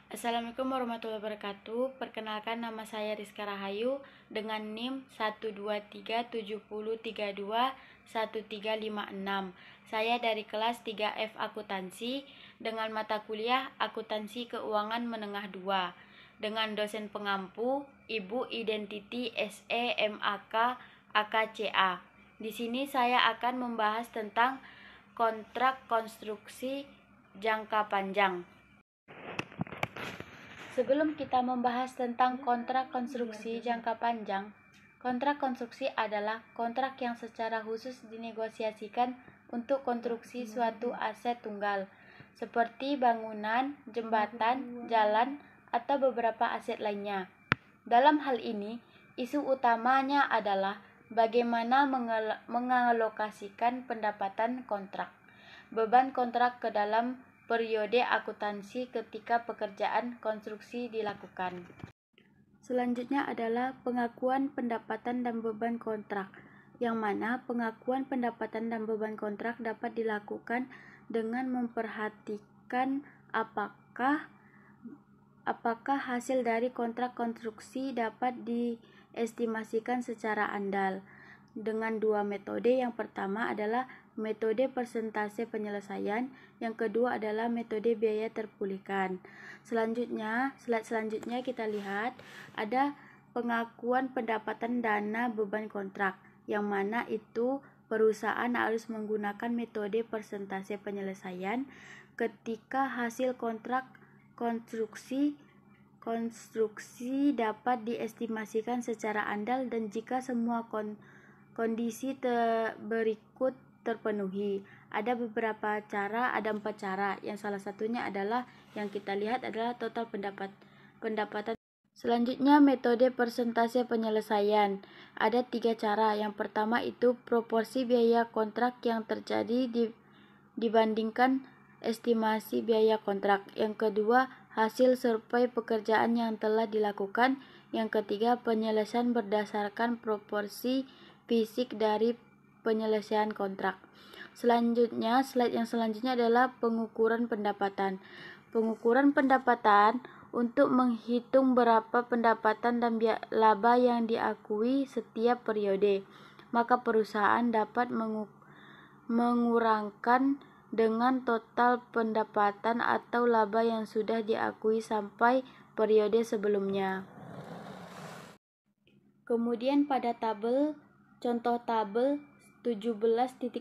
Assalamualaikum warahmatullahi wabarakatuh. Perkenalkan, nama saya Rizka Rahayu dengan NIM 12370321356. Saya dari kelas 3F Akuntansi dengan mata kuliah Akuntansi Keuangan Menengah 2 dengan dosen pengampu Ibu Identity SE MAK AKCA. Di sini saya akan membahas tentang kontrak konstruksi jangka panjang. Sebelum kita membahas tentang kontrak konstruksi jangka panjang, kontrak konstruksi adalah kontrak yang secara khusus dinegosiasikan untuk konstruksi suatu aset tunggal, seperti bangunan, jembatan, jalan, atau beberapa aset lainnya. Dalam hal ini, isu utamanya adalah bagaimana mengalokasikan pendapatan kontrak, beban kontrak ke dalam periode akuntansi ketika pekerjaan konstruksi dilakukan. Selanjutnya adalah pengakuan pendapatan dan beban kontrak, yang mana pengakuan pendapatan dan beban kontrak dapat dilakukan dengan memperhatikan apakah hasil dari kontrak konstruksi dapat diestimasikan secara andal dengan dua metode. Yang pertama adalah metode persentase penyelesaian, yang kedua adalah metode biaya terpulihkan. Slide selanjutnya kita lihat ada pengakuan pendapatan dana beban kontrak, yang mana itu perusahaan harus menggunakan metode persentase penyelesaian ketika hasil kontrak konstruksi dapat diestimasikan secara andal dan jika semua kondisi berikut terpenuhi. Ada beberapa cara, ada 4 cara. Yang salah satunya adalah yang kita lihat adalah total pendapatan. Selanjutnya metode persentase penyelesaian. Ada 3 cara. Yang pertama itu proporsi biaya kontrak yang terjadi dibandingkan estimasi biaya kontrak. Yang kedua, hasil survei pekerjaan yang telah dilakukan. Yang ketiga, penyelesaian berdasarkan proporsi fisik dari penyelesaian kontrak. Selanjutnya, slide yang selanjutnya adalah pengukuran pendapatan. Pengukuran pendapatan untuk menghitung berapa pendapatan dan laba yang diakui setiap periode. Maka perusahaan dapat mengurangkan dengan total pendapatan atau laba yang sudah diakui sampai periode sebelumnya. Kemudian pada contoh tabel 17.10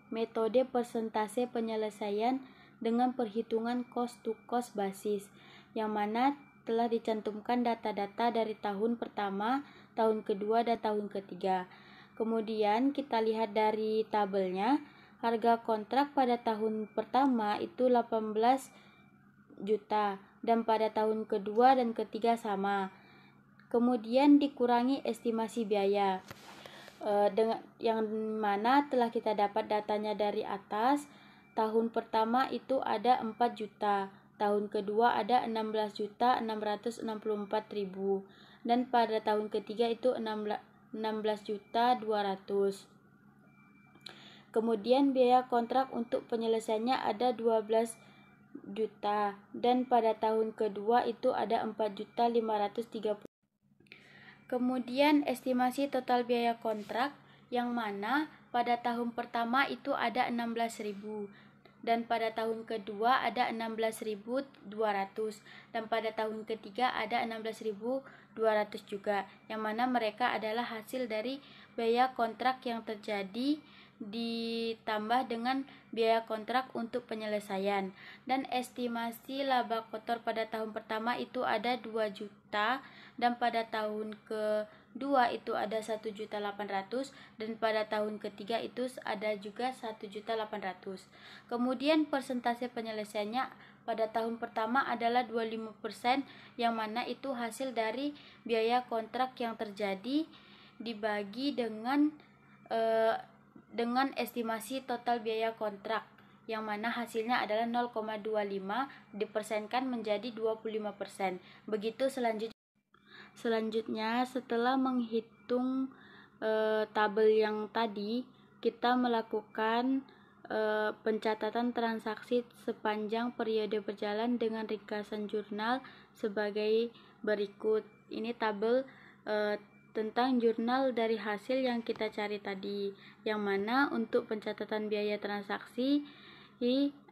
metode persentase penyelesaian dengan perhitungan cost to cost basis, yang mana telah dicantumkan data-data dari tahun pertama, tahun kedua, dan tahun ketiga. Kemudian kita lihat dari tabelnya, harga kontrak pada tahun pertama itu 18 juta dan pada tahun kedua dan ketiga sama. Kemudian dikurangi estimasi biaya, dengan yang mana telah kita dapat datanya dari atas. Tahun pertama itu ada 4 juta, tahun kedua ada 16.664.000 dan pada tahun ketiga itu 16.200.000. Kemudian biaya kontrak untuk penyelesaiannya ada 12 juta dan pada tahun kedua itu ada 4.530.000. Kemudian estimasi total biaya kontrak, yang mana pada tahun pertama itu ada 16.000 dan pada tahun kedua ada 16.200 dan pada tahun ketiga ada 16.200 juga, yang mana mereka adalah hasil dari biaya kontrak yang terjadi ditambah dengan biaya kontrak untuk penyelesaian. Dan estimasi laba kotor pada tahun pertama itu ada 2 juta dan pada tahun kedua itu ada 1.800.000 dan pada tahun ketiga itu ada juga 1.800.000. Kemudian persentase penyelesaiannya pada tahun pertama adalah 25%, yang mana itu hasil dari biaya kontrak yang terjadi dibagi dengan estimasi total biaya kontrak, yang mana hasilnya adalah 0,25 dipersenkan menjadi 25%. Begitu selanjutnya setelah menghitung tabel yang tadi, kita melakukan pencatatan transaksi sepanjang periode berjalan dengan ringkasan jurnal sebagai berikut. Ini tabel tentang jurnal dari hasil yang kita cari tadi, yang mana untuk pencatatan biaya transaksi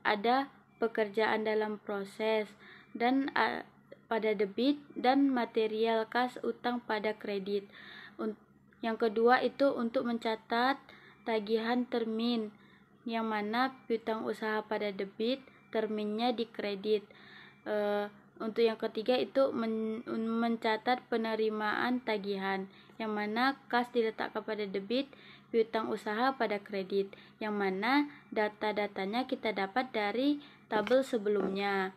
ada pekerjaan dalam proses dan pada debit dan material kas utang pada kredit. Yang kedua itu untuk mencatat tagihan termin, yang mana piutang usaha pada debit, terminnya di kredit. Untuk yang ketiga itu mencatat penerimaan tagihan, yang mana kas diletakkan pada debit, piutang usaha pada kredit, yang mana data-datanya kita dapat dari tabel sebelumnya.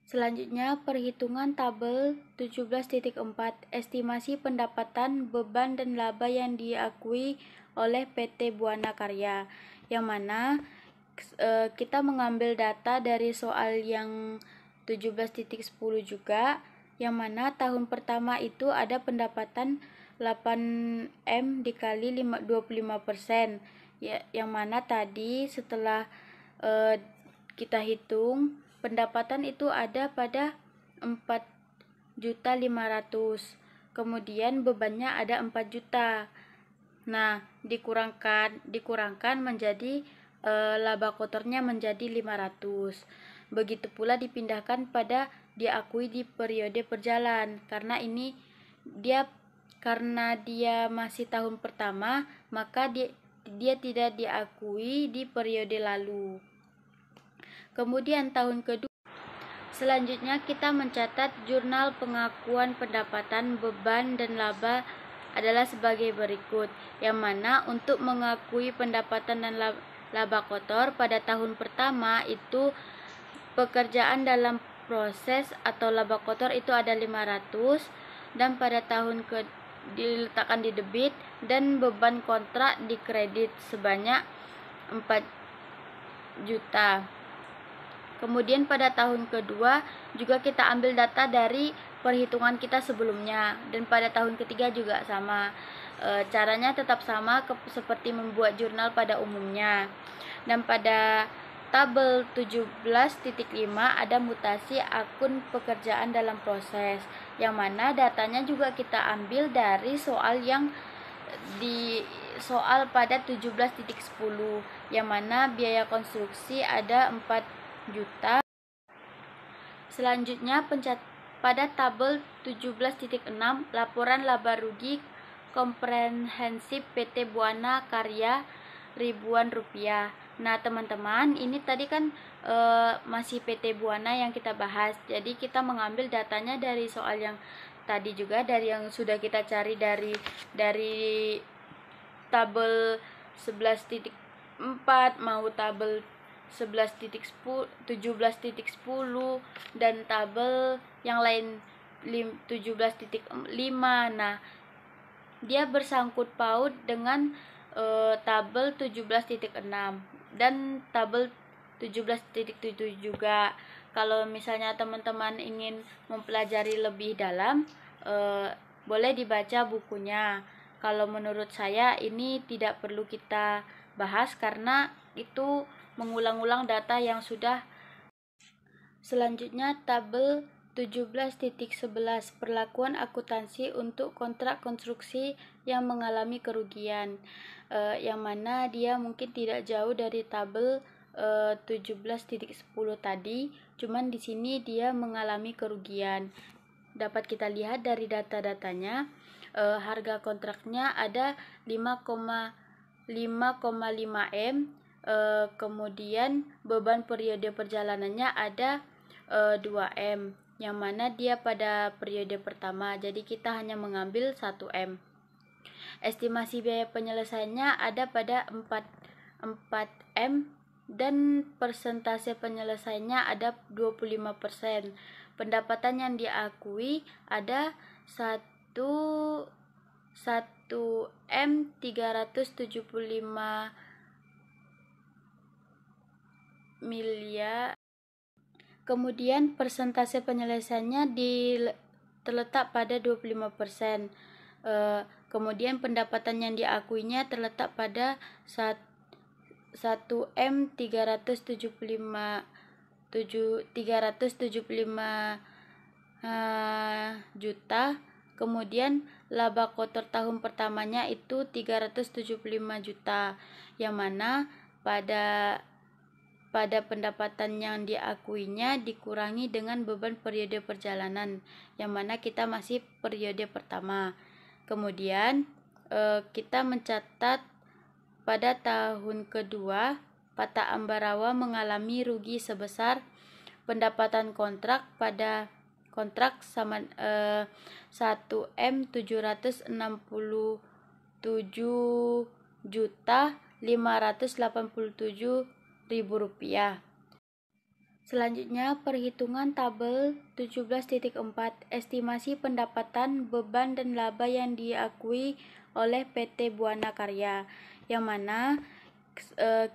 Selanjutnya, perhitungan tabel 17.4, estimasi pendapatan, beban, dan laba yang diakui oleh PT Buana Karya, yang mana kita mengambil data dari soal yang 17.10 juga, yang mana tahun pertama itu ada pendapatan 8M dikali 25%, yang mana tadi setelah kita hitung pendapatan itu ada pada 4.500.000, kemudian bebannya ada 4 juta. Nah, dikurangkan menjadi laba kotornya menjadi 500. Begitu pula dipindahkan pada diakui di periode berjalan, karena dia masih tahun pertama, maka dia tidak diakui di periode lalu. Kemudian tahun kedua. Selanjutnya kita mencatat jurnal pengakuan pendapatan, beban, dan laba adalah sebagai berikut, yang mana untuk mengakui pendapatan dan laba kotor pada tahun pertama itu pekerjaan dalam proses atau laba kotor itu ada 500, dan pada tahun diletakkan di debit, dan beban kontrak di kredit sebanyak 4 juta. Kemudian pada tahun kedua juga kita ambil data dari perhitungan kita sebelumnya, dan pada tahun ketiga juga sama. Caranya tetap sama seperti membuat jurnal pada umumnya. Dan pada tabel 17.5 ada mutasi akun pekerjaan dalam proses, yang mana datanya juga kita ambil dari soal yang pada 17.10, yang mana biaya konstruksi ada 4 juta. Selanjutnya pada tabel 17.6 laporan laba rugi komprehensif PT Buana Karya ribuan rupiah. Nah teman-teman, ini tadi kan masih PT Buana yang kita bahas, jadi kita mengambil datanya dari soal yang tadi juga, dari yang sudah kita cari dari tabel 11.4 mau tabel 17.10 dan tabel yang lain 17.5. Nah, dia bersangkut paut dengan tabel 17.6 dan tabel 17.7 juga. Kalau misalnya teman-teman ingin mempelajari lebih dalam, boleh dibaca bukunya. Kalau menurut saya ini tidak perlu kita bahas karena itu mengulang-ulang data yang sudah. Selanjutnya tabel 17.11 perlakuan akuntansi untuk kontrak konstruksi yang mengalami kerugian, yang mana dia mungkin tidak jauh dari tabel 17.10 tadi, cuman di sini dia mengalami kerugian. Dapat kita lihat dari data-datanya, harga kontraknya ada 5,5 M, kemudian beban periode perjalanannya ada 2 M, yang mana dia pada periode pertama, jadi kita hanya mengambil 1 M. Estimasi biaya penyelesaiannya ada pada 4 M, dan persentase penyelesaiannya ada 25%. Pendapatan yang diakui ada 1 M 375 miliar. Kemudian persentase penyelesaiannya terletak pada 25%. Kemudian pendapatan yang diakuinya terletak pada 1M 375 juta. Kemudian laba kotor tahun pertamanya itu 375 juta, yang mana pada pendapatan yang diakuinya dikurangi dengan beban periode perjalanan, yang mana kita masih periode pertama. Kemudian kita mencatat pada tahun kedua Pata Ambarawa mengalami rugi sebesar pendapatan kontrak pada kontrak sama 1M 767 juta 587.000 rupiah. Selanjutnya, perhitungan tabel 17.4, estimasi pendapatan, beban, dan laba yang diakui oleh PT Buana Karya, yang mana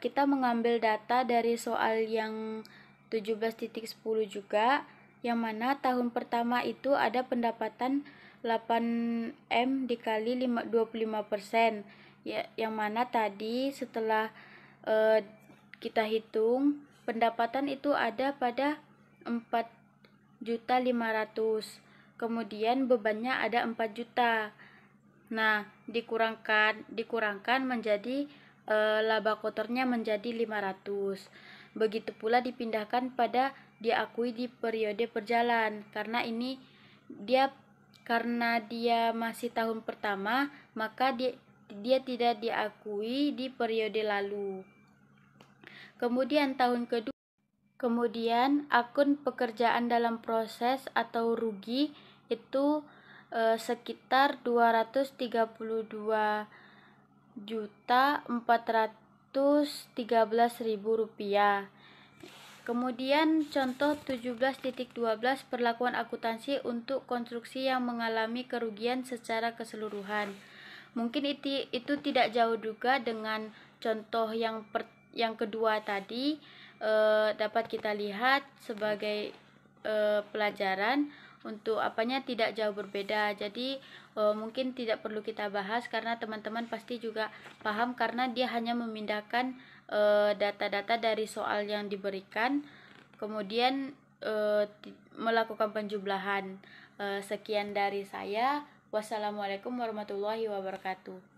kita mengambil data dari soal yang 17.10 juga, yang mana tahun pertama itu ada pendapatan 8M dikali 25%, ya, yang mana tadi setelah kita hitung pendapatan itu ada pada 4.500.000, kemudian bebannya ada 4 juta. Nah, dikurangkan menjadi laba kotornya menjadi 500. Begitu pula dipindahkan pada diakui di periode berjalan, karena dia masih tahun pertama, maka dia tidak diakui di periode lalu. Kemudian akun pekerjaan dalam proses atau rugi itu sekitar 232.413.000 rupiah. Kemudian contoh 17.12 perlakuan akuntansi untuk konstruksi yang mengalami kerugian secara keseluruhan. Mungkin itu tidak jauh juga dengan contoh yang kedua tadi, dapat kita lihat sebagai pelajaran untuk apanya tidak jauh berbeda. Jadi mungkin tidak perlu kita bahas karena teman-teman pasti juga paham, karena dia hanya memindahkan data-data dari soal yang diberikan, kemudian melakukan penjumlahan. Sekian dari saya. Wassalamualaikum warahmatullahi wabarakatuh.